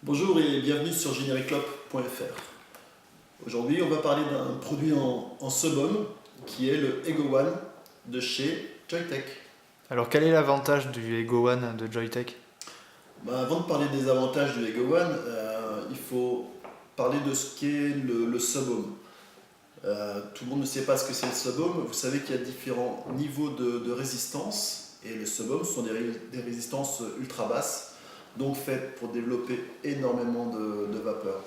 Bonjour et bienvenue sur genericlop.fr. Aujourd'hui, on va parler d'un produit en Subom qui est le Ego One de chez Joyetech. Alors quel est l'avantage du Ego One de Joyetech? Avant de parler des avantages du Ego One, il faut parler de ce qu'est le Subom. Tout le monde ne sait pas ce que c'est le Subom. Vous savez qu'il y a différents niveaux de résistance et le Subom sont des résistances ultra basses, donc faites pour développer énormément de vapeur.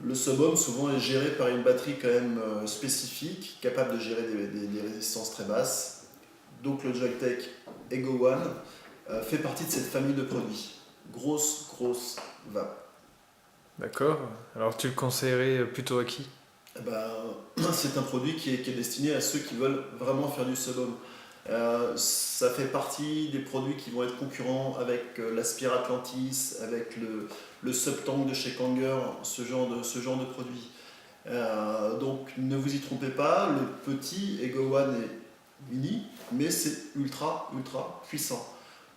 Le Subom souvent est géré par une batterie quand même spécifique, capable de gérer des résistances très basses. Donc le Joyetech Ego One fait partie de cette famille de produits. Grosse vape. D'accord. Alors tu le conseillerais plutôt à qui? Eh ben, c'est un produit qui est destiné à ceux qui veulent vraiment faire du Subom. Ça fait partie des produits qui vont être concurrents avec l'Aspire Atlantis, avec le Subtank de chez Kanger, ce genre de produit. Donc ne vous y trompez pas, le petit Ego One est mini, mais c'est ultra puissant.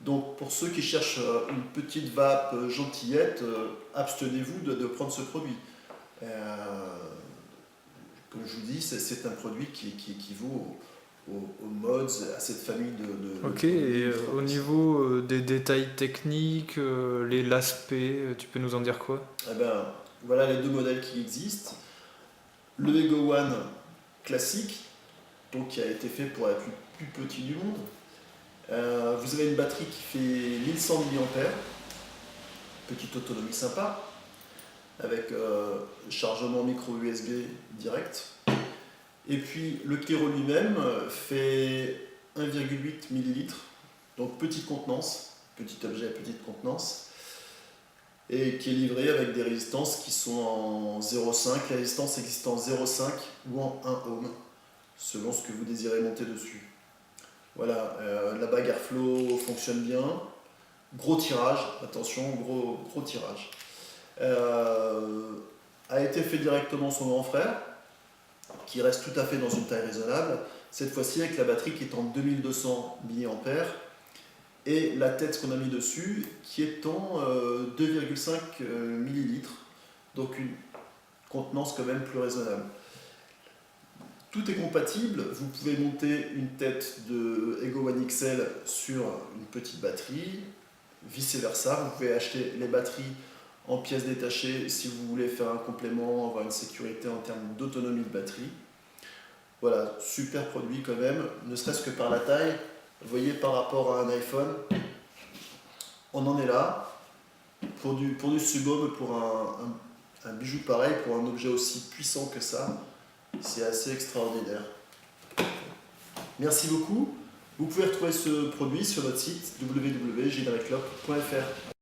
Donc pour ceux qui cherchent une petite vape gentillette, abstenez-vous de prendre ce produit. Comme je vous dis, c'est un produit qui équivaut aux mods, à cette famille de Ok, produits et ultra au puissants. niveau des détails techniques, l'aspect, tu peux nous en dire quoi? Eh ben, voilà les deux modèles qui existent. Le Ego One classique, donc qui a été fait pour être le plus petit du monde. Vous avez une batterie qui fait 1100 mAh, petite autonomie sympa, avec chargement micro USB direct. Et puis le Kero lui-même fait 1,8 ml, donc petite contenance, petit objet à petite contenance, et qui est livré avec des résistances qui sont en 0,5. Les résistances existent en 0,5 ou en 1 ohm, selon ce que vous désirez monter dessus. Voilà, la bague Airflow fonctionne bien. Gros tirage, attention, gros tirage. A été fait directement son grand frère, qui reste tout à fait dans une taille raisonnable, cette fois-ci avec la batterie qui est en 2200 mAh et la tête qu'on a mis dessus qui est en 2,5 ml, donc une contenance quand même plus raisonnable. Tout est compatible, vous pouvez monter une tête de Ego One XL sur une petite batterie, vice versa, vous pouvez acheter les batteries en pièces détachées si vous voulez faire un complément, avoir une sécurité en termes d'autonomie de batterie. Voilà, super produit quand même, ne serait-ce que par la taille. Vous voyez, par rapport à un iPhone, on en est là. Pour du Subom, pour un bijou pareil, pour un objet aussi puissant que ça, c'est assez extraordinaire. Merci beaucoup. Vous pouvez retrouver ce produit sur notre site www.genericlop.fr.